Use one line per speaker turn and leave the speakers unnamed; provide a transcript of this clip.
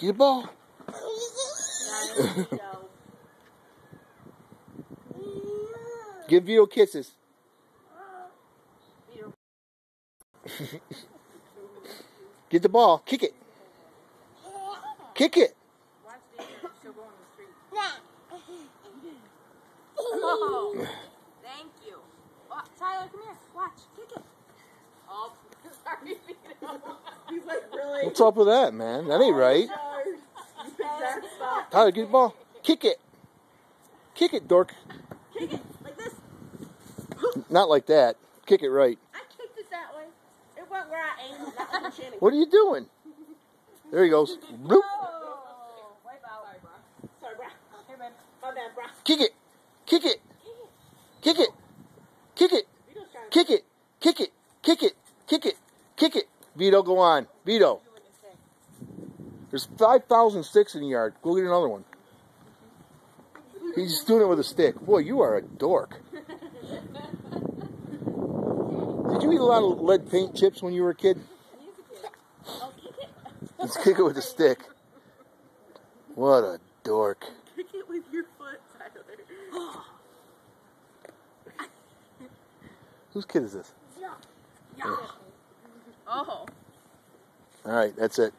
Get the ball. Give Vito kisses. Get the ball. Kick it. Kick it.
Watch the she'll go on the street. Oh, thank you. Oh, Tyler, come here. Watch. Kick it. Oh, sorry, Vito.
He's like, really?
What's up with that, man? That ain't right. Tyler, get the ball. Kick it. Kick it, dork.
Kick it like this.
Not like that. Kick it right.
I kicked it that way. It went where I aimed. Not on Shannon.
What are you doing? There he goes. Bloop.
Oh, wipe out.
Sorry, bro. Here, man. My bad, bro.
Kick it. Kick it. Kick it. Kick it. Kick it. Kick it. Kick it. Kick it. Kick it. Vito, go on. Vito. There's 5,000 sticks in the yard. Go get another one. He's just doing it with a stick. Boy, you are a dork. Did you eat a lot of lead paint chips when you were a kid?
Oh, kick it.
Let's kick it with a stick. What a dork.
Kick it with your foot, Tyler.
Whose kid is this?
Yeah.
Oh.
All right, that's it.